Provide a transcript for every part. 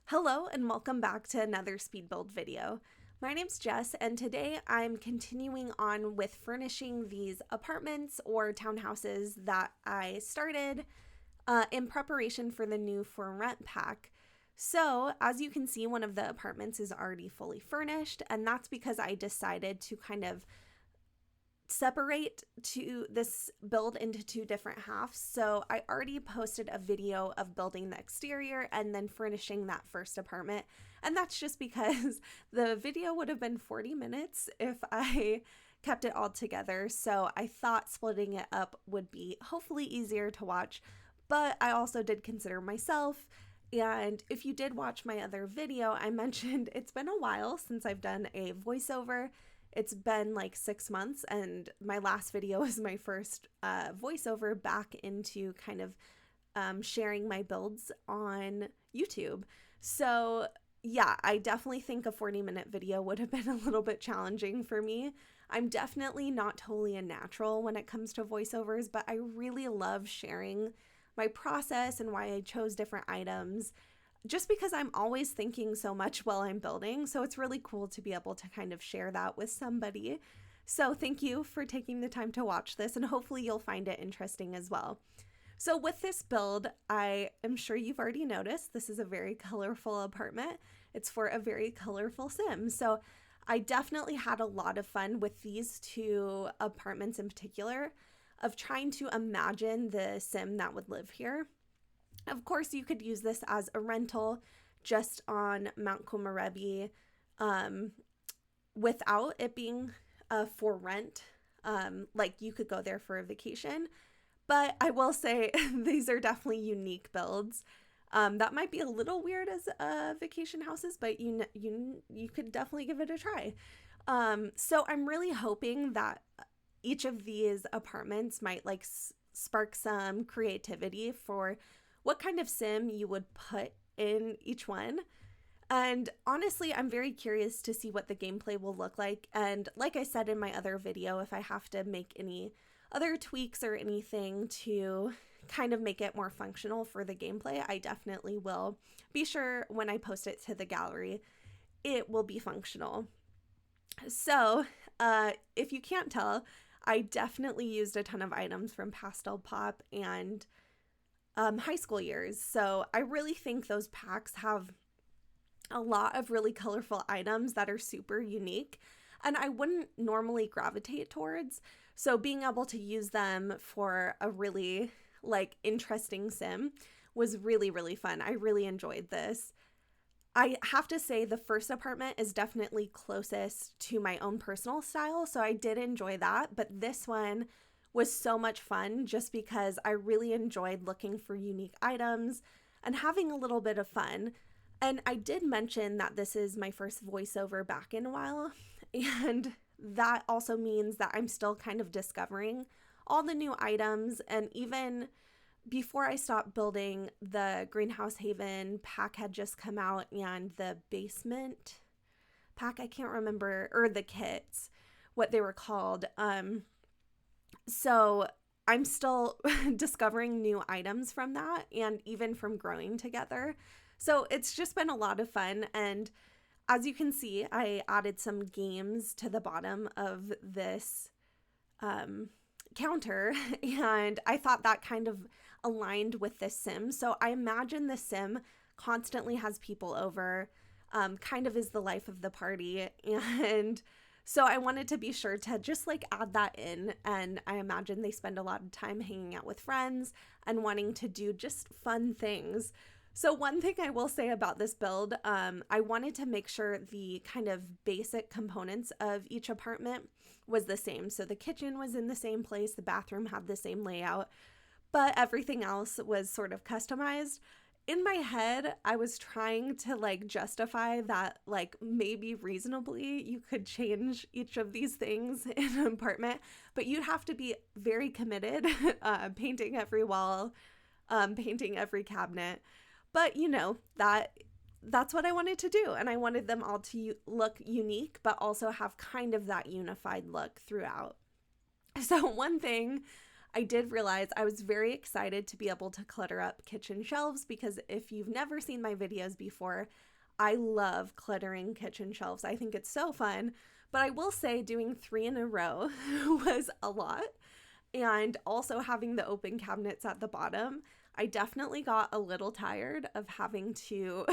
Hello and welcome back to another Speedbuild video. My name's Jess and today I'm continuing on with furnishing these apartments or townhouses that I started in preparation for the new For Rent pack. So as you can see, one of the apartments is already fully furnished, and that's because I decided to kind of separate this build into two different halves. So I already posted a video of building the exterior and then furnishing that first apartment, and that's just because the video would have been 40 minutes if I kept it all together. So I thought splitting it up would be hopefully easier to watch, but I also did consider myself. And if you did watch my other video, I mentioned it's been a while since I've done a voiceover. It's been like 6 months, and my last video was my first voiceover back into kind of sharing my builds on YouTube. So yeah, I definitely think a 40-minute video would have been a little bit challenging for me. I'm definitely not totally a natural when it comes to voiceovers, but I really love sharing my process and why I chose different items, just because I'm always thinking so much while I'm building. So it's really cool to be able to kind of share that with somebody. So thank you for taking the time to watch this, and hopefully you'll find it interesting as well. So with this build, I am sure you've already noticed this is a very colorful apartment. It's for a very colorful sim. So I definitely had a lot of fun with these two apartments in particular of trying to imagine the sim that would live here. Of course, you could use this as a rental just on Mount Komorebi without it being for rent. Like you could go there for a vacation. But I will say these are definitely unique builds. That might be a little weird as vacation houses, but you could definitely give it a try. So I'm really hoping that each of these apartments might like spark some creativity for what kind of sim you would put in each one. And honestly, I'm very curious to see what the gameplay will look like. And like I said in my other video, if I have to make any other tweaks or anything to kind of make it more functional for the gameplay, I definitely will. Be sure when I post it to the gallery, it will be functional. So if you can't tell, I definitely used a ton of items from Pastel Pop and high school years. So I really think those packs have a lot of really colorful items that are super unique and I wouldn't normally gravitate towards. So being able to use them for a really like interesting sim was really, really fun. I really enjoyed this. I have to say the first apartment is definitely closest to my own personal style, so I did enjoy that, but this one was so much fun just because I really enjoyed looking for unique items and having a little bit of fun. And I did mention that this is my first voiceover back in a while, and that also means that I'm still kind of discovering all the new items. And even before I stopped building, the Greenhouse Haven pack had just come out, and the basement pack, I can't remember, or the kits, what they were called. So I'm still discovering new items from that and even from growing together. So it's just been a lot of fun. And as you can see, I added some games to the bottom of this counter, and I thought that kind of aligned with this sim. So I imagine the sim constantly has people over, kind of is the life of the party. And so I wanted to be sure to just like add that in. And I imagine they spend a lot of time hanging out with friends and wanting to do just fun things. So one thing I will say about this build, I wanted to make sure the kind of basic components of each apartment was the same. So the kitchen was in the same place, the bathroom had the same layout, but everything else was sort of customized. In my head, I was trying to like justify that like maybe reasonably you could change each of these things in an apartment, but you'd have to be very committed, painting every wall, painting every cabinet. But you know, that's what I wanted to do. And I wanted them all to look unique, but also have kind of that unified look throughout. So one thing I did realize, I was very excited to be able to clutter up kitchen shelves, because if you've never seen my videos before, I love cluttering kitchen shelves. I think it's so fun. But I will say doing 3 in a row was a lot. And also having the open cabinets at the bottom, I definitely got a little tired of having to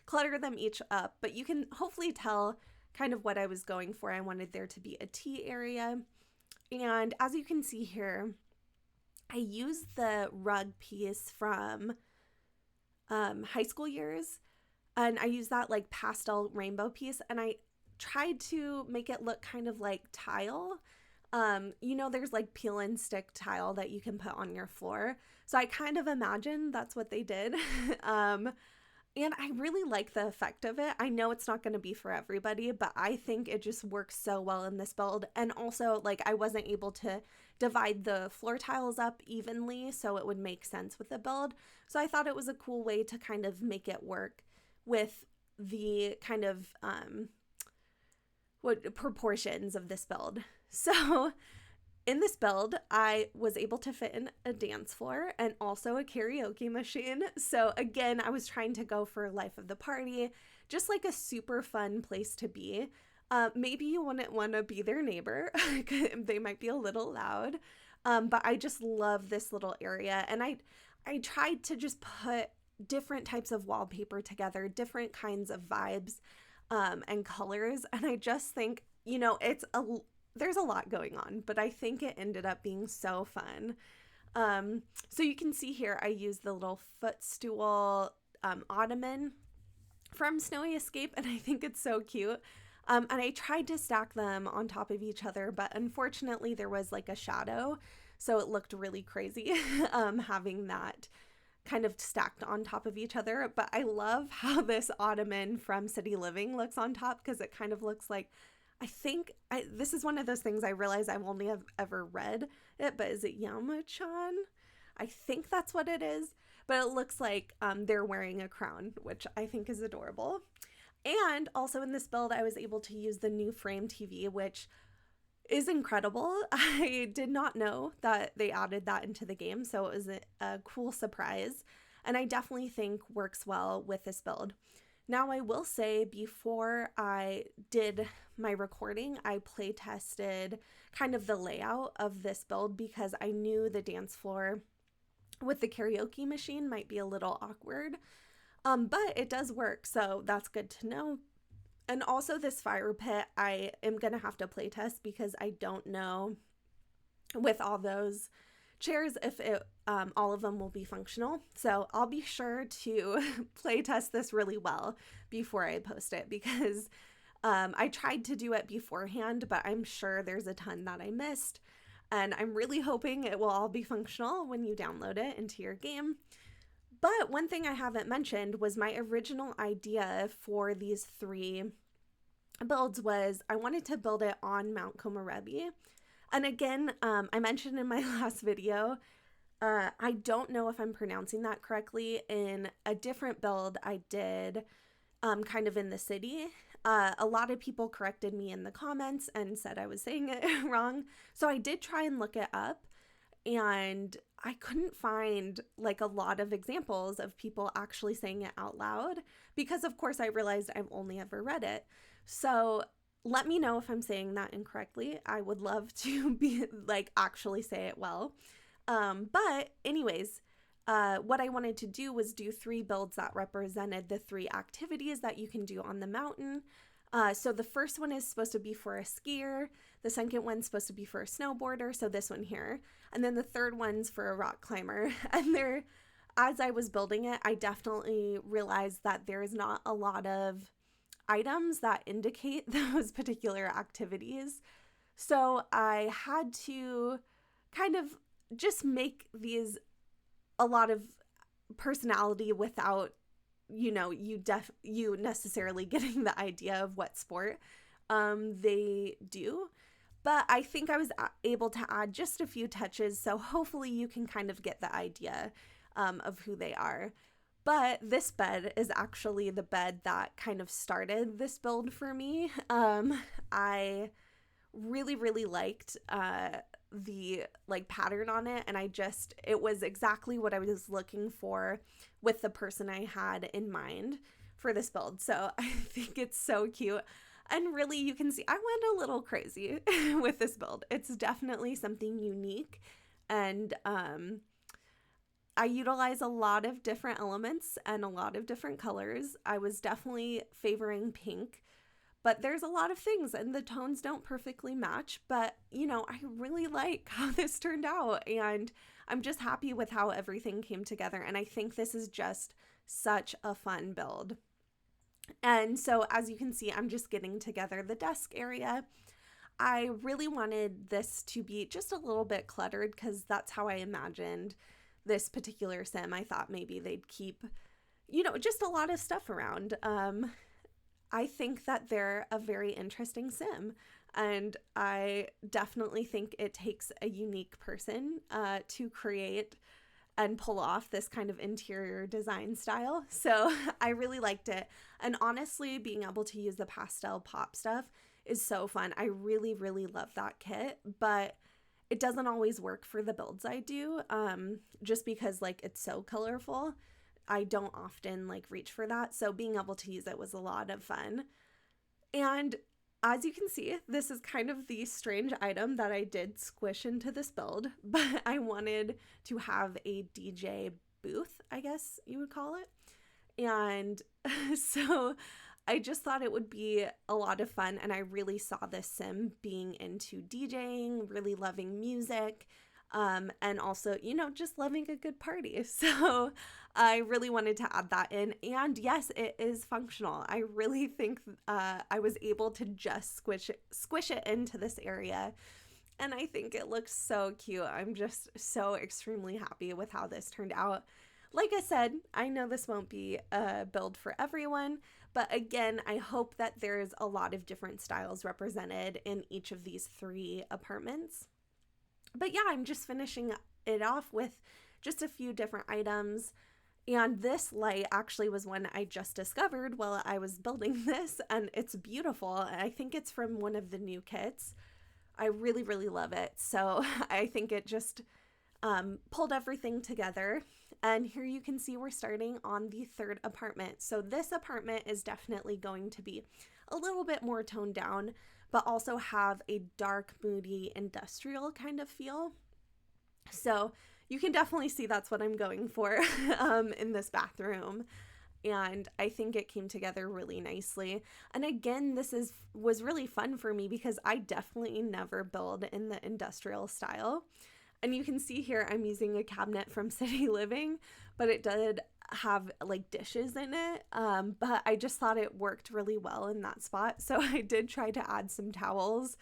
clutter them each up. But you can hopefully tell kind of what I was going for. I wanted there to be a tea area. And as you can see here, I used the rug piece from high school years, and I used that like pastel rainbow piece, and I tried to make it look kind of like tile. There's like peel and stick tile that you can put on your floor. So I kind of imagined that's what they did. And I really like the effect of it. I know it's not going to be for everybody, but I think it just works so well in this build. And also, like, I wasn't able to divide the floor tiles up evenly, so it would make sense with the build. So I thought it was a cool way to kind of make it work with the kind of proportions of this build. So in this build, I was able to fit in a dance floor and also a karaoke machine. So again, I was trying to go for life of the party, just like a super fun place to be. Maybe you wouldn't want to be their neighbor. They might be a little loud. But I just love this little area. And I tried to just put different types of wallpaper together, different kinds of vibes and colors. And I just think, there's a lot going on, but I think it ended up being so fun. So you can see here, I used the little footstool ottoman from Snowy Escape, and I think it's so cute. And I tried to stack them on top of each other, but unfortunately there was like a shadow, so it looked really crazy having that kind of stacked on top of each other. But I love how this ottoman from City Living looks on top, because it kind of looks like, this is one of those things I realize I've only ever read it, but is it Yama-chan? I think that's what it is, but it looks like they're wearing a crown, which I think is adorable. And also in this build, I was able to use the new frame TV, which is incredible. I did not know that they added that into the game, so it was a cool surprise, and I definitely think works well with this build. Now, I will say, before I did my recording, I play tested kind of the layout of this build, because I knew the dance floor with the karaoke machine might be a little awkward, but it does work, so that's good to know. And also this fire pit, I am going to have to play test, because I don't know with all those chairs if all of them will be functional. So I'll be sure to play test this really well before I post it, because I tried to do it beforehand, but I'm sure there's a ton that I missed. And I'm really hoping it will all be functional when you download it into your game. But one thing I haven't mentioned was my original idea for these 3 builds was I wanted to build it on Mount Komorebi. And again, I mentioned in my last video, I don't know if I'm pronouncing that correctly. In a different build I did kind of in the city, a lot of people corrected me in the comments and said I was saying it wrong. So I did try and look it up, and I couldn't find like a lot of examples of people actually saying it out loud, because of course I realized I've only ever read it. So let me know if I'm saying that incorrectly. I would love to be like actually say it well. But anyways, what I wanted to do was do 3 builds that represented the 3 activities that you can do on the mountain. So the first one is supposed to be for a skier. The second one's supposed to be for a snowboarder, so this one here. And then the third one's for a rock climber. And as I was building it, I definitely realized that there's not a lot of items that indicate those particular activities. So I had to kind of just make these a lot of personality without, you necessarily getting the idea of what sport they do. But I think I was able to add just a few touches, so hopefully you can kind of get the idea of who they are. But this bed is actually the bed that kind of started this build for me. I really, really liked the like pattern on it, and it was exactly what I was looking for with the person I had in mind for this build. So I think it's so cute. And really, you can see I went a little crazy with this build. It's definitely something unique, and I utilize a lot of different elements and a lot of different colors. I was definitely favoring pink, but there's a lot of things and the tones don't perfectly match. But, I really like how this turned out, and I'm just happy with how everything came together. And I think this is just such a fun build. And so as you can see, I'm just getting together the desk area. I really wanted this to be just a little bit cluttered because that's how I imagined this particular sim. I thought maybe they'd keep, just a lot of stuff around. I think that they're a very interesting sim, and I definitely think it takes a unique person to create and pull off this kind of interior design style. So I really liked it. And honestly, being able to use the pastel pop stuff is so fun. I really, really love that kit, but it doesn't always work for the builds I do, just because like it's so colorful. I don't often like reach for that. So being able to use it was a lot of fun. And as you can see, this is kind of the strange item that I did squish into this build, but I wanted to have a DJ booth, I guess you would call it. And so I just thought it would be a lot of fun, and I really saw this sim being into DJing, really loving music, and also, just loving a good party. So I really wanted to add that in. And yes, it is functional. I really think I was able to just squish it into this area. And I think it looks so cute. I'm just so extremely happy with how this turned out. Like I said, I know this won't be a build for everyone, but again, I hope that there's a lot of different styles represented in each of these 3 apartments. But yeah, I'm just finishing it off with just a few different items. And this light actually was one I just discovered while I was building this, and it's beautiful. I think it's from one of the new kits. I really, really love it. So I think it just pulled everything together. And here you can see we're starting on the 3rd apartment. So this apartment is definitely going to be a little bit more toned down, but also have a dark, moody, industrial kind of feel. So you can definitely see that's what I'm going for in this bathroom. And I think it came together really nicely. And again, this was really fun for me because I definitely never build in the industrial style. And you can see here I'm using a cabinet from City Living, but it did have like dishes in it. But I just thought it worked really well in that spot. So I did try to add some towels,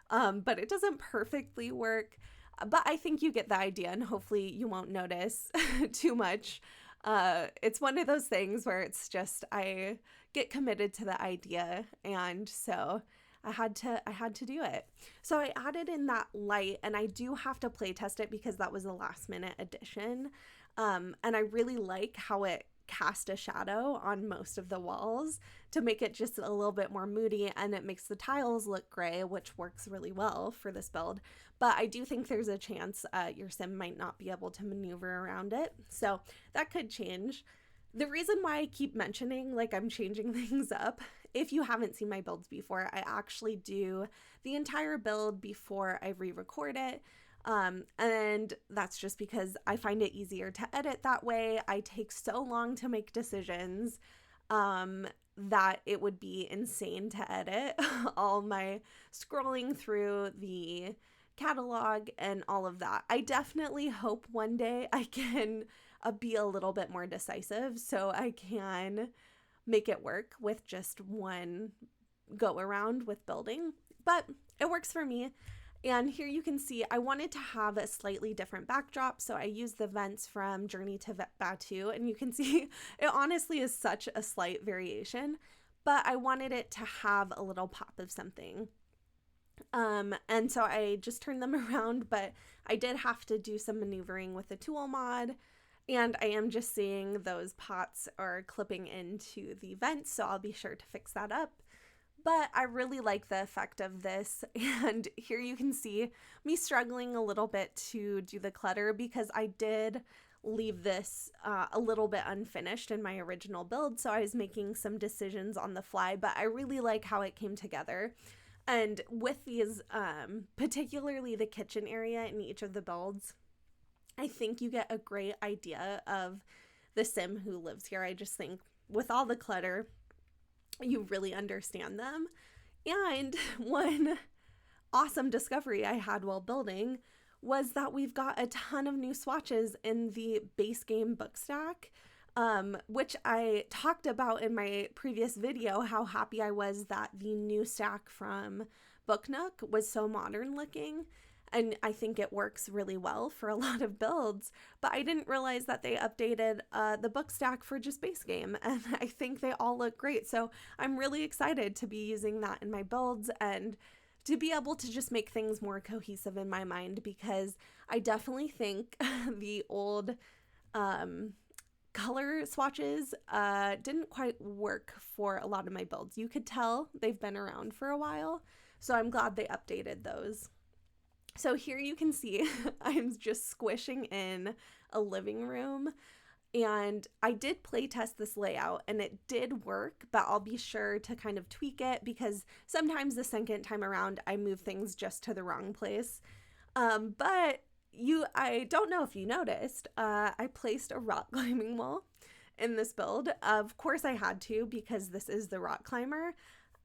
but it doesn't perfectly work. But I think you get the idea, and hopefully you won't notice too much. It's one of those things where it's just I get committed to the idea, and so I had to do it. So I added in that light, and I do have to play test it because that was a last minute addition. And I really like how it cast a shadow on most of the walls to make it just a little bit more moody, and it makes the tiles look gray, which works really well for this build. But I do think there's a chance your sim might not be able to maneuver around it, so that could change. The reason why I keep mentioning like I'm changing things up, if you haven't seen my builds before, I actually do the entire build before I re-record it. And that's just because I find it easier to edit that way. I take so long to make decisions that it would be insane to edit all my scrolling through the catalog and all of that. I definitely hope one day I can be a little bit more decisive so I can make it work with just one go around with building, but it works for me. And here you can see I wanted to have a slightly different backdrop, so I used the vents from Journey to Batu, and you can see it honestly is such a slight variation, but I wanted it to have a little pop of something. And so I just turned them around, but I did have to do some maneuvering with the tool mod, and I am just seeing those pots are clipping into the vents, so I'll be sure to fix that up. But I really like the effect of this. And here you can see me struggling a little bit to do the clutter because I did leave this a little bit unfinished in my original build. So I was making some decisions on the fly, but I really like how it came together. And with these, particularly the kitchen area in each of the builds, I think you get a great idea of the sim who lives here. I just think with all the clutter, you really understand them. And one awesome discovery I had while building was that we've got a ton of new swatches in the base game book stack, which I talked about in my previous video, how happy I was that the new stack from Book Nook was so modern looking. And I think it works really well for a lot of builds, but I didn't realize that they updated the book stack for just base game, and I think they all look great. So I'm really excited to be using that in my builds and to be able to just make things more cohesive in my mind, because I definitely think the old color swatches didn't quite work for a lot of my builds. You could tell they've been around for a while, so I'm glad they updated those. So here you can see I'm just squishing in a living room, and I did play test this layout and it did work, but I'll be sure to kind of tweak it because sometimes the second time around I move things just to the wrong place. But I don't know if you noticed, I placed a rock climbing wall in this build. Of course I had to, because this is the rock climber.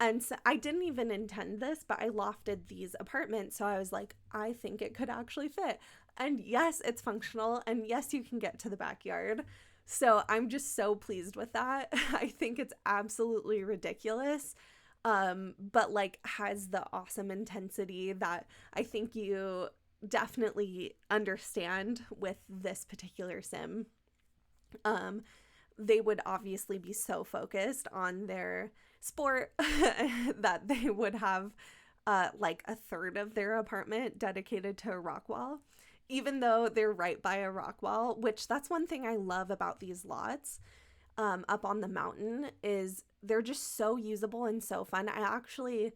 And so I didn't even intend this, but I lofted these apartments. So I was like, I think it could actually fit. And yes, it's functional. And yes, you can get to the backyard. So I'm just so pleased with that. I think it's absolutely ridiculous. But like has the awesome intensity that I think you definitely understand with this particular sim. They would obviously be so focused on their sport that they would have like a third of their apartment dedicated to a rock wall, even though they're right by a rock wall, which that's one thing I love about these lots up on the mountain, is they're just so usable and so fun. I actually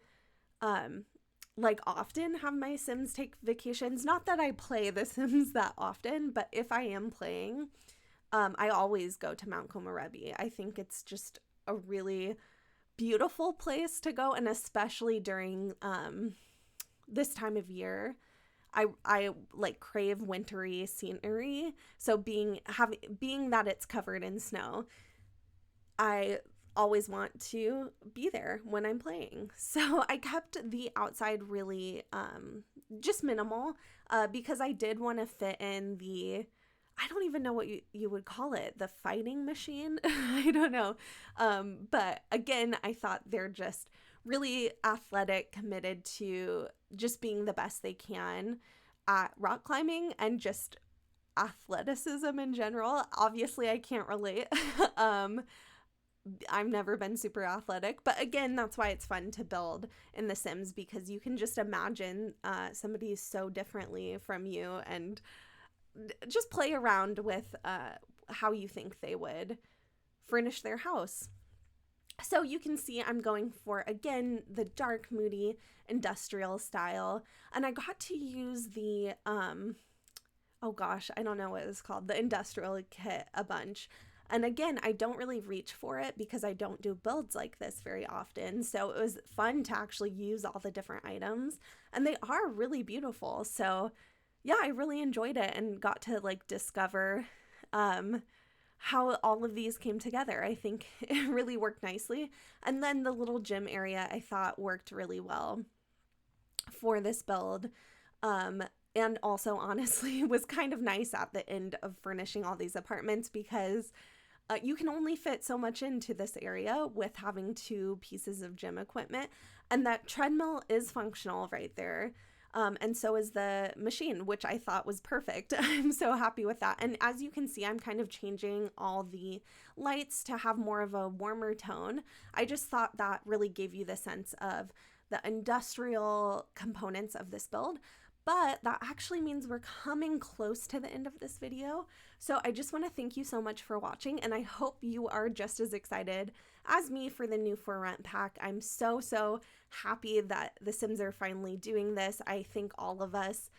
like often have my Sims take vacations. Not that I play the Sims that often, but if I am playing, I always go to Mount Komorebi. I think it's just a really beautiful place to go, and especially during this time of year, I like crave wintry scenery. So being that it's covered in snow, I always want to be there when I'm playing. So I kept the outside really just minimal because I did want to fit in the, I don't even know what you would call it, the fighting machine. I don't know. But again, I thought they're just really athletic, committed to just being the best they can at rock climbing and just athleticism in general. Obviously, I can't relate. I've never been super athletic, but again, that's why it's fun to build in The Sims, because you can just imagine somebody so differently from you and just play around with how you think they would furnish their house. So you can see I'm going for, again, the dark, moody, industrial style. And I got to use the, oh gosh, I don't know what it's called, the industrial kit a bunch. And again, I don't really reach for it because I don't do builds like this very often. So it was fun to actually use all the different items. And they are really beautiful. So yeah, I really enjoyed it and got to like discover how all of these came together. I think it really worked nicely. And then the little gym area I thought worked really well for this build. And also honestly was kind of nice at the end of furnishing all these apartments because you can only fit so much into this area with having 2 pieces of gym equipment. And that treadmill is functional right there. And so is the machine, which I thought was perfect. I'm so happy with that. And as you can see, I'm kind of changing all the lights to have more of a warmer tone. I just thought that really gave you the sense of the industrial components of this build. But that actually means we're coming close to the end of this video. So I just want to thank you so much for watching, and I hope you are just as excited as me for the new For Rent pack. I'm so happy that The Sims are finally doing this. I think all of us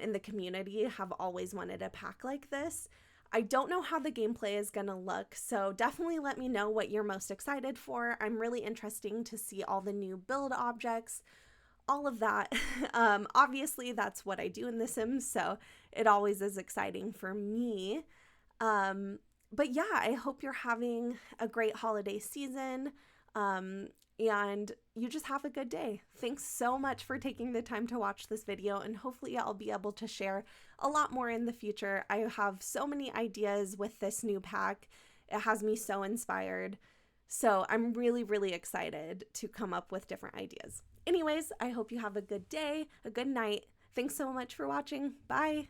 in the community have always wanted a pack like this. I don't know how the gameplay is gonna look, so definitely let me know what you're most excited for. I'm really interested to see all the new build objects, all of that. Obviously, that's what I do in The Sims, so it always is exciting for me. But yeah, I hope you're having a great holiday season, and you just have a good day. Thanks so much for taking the time to watch this video, and hopefully I'll be able to share a lot more in the future. I have so many ideas with this new pack. It has me so inspired. So I'm really excited to come up with different ideas. Anyways, I hope you have a good day, a good night. Thanks so much for watching. Bye.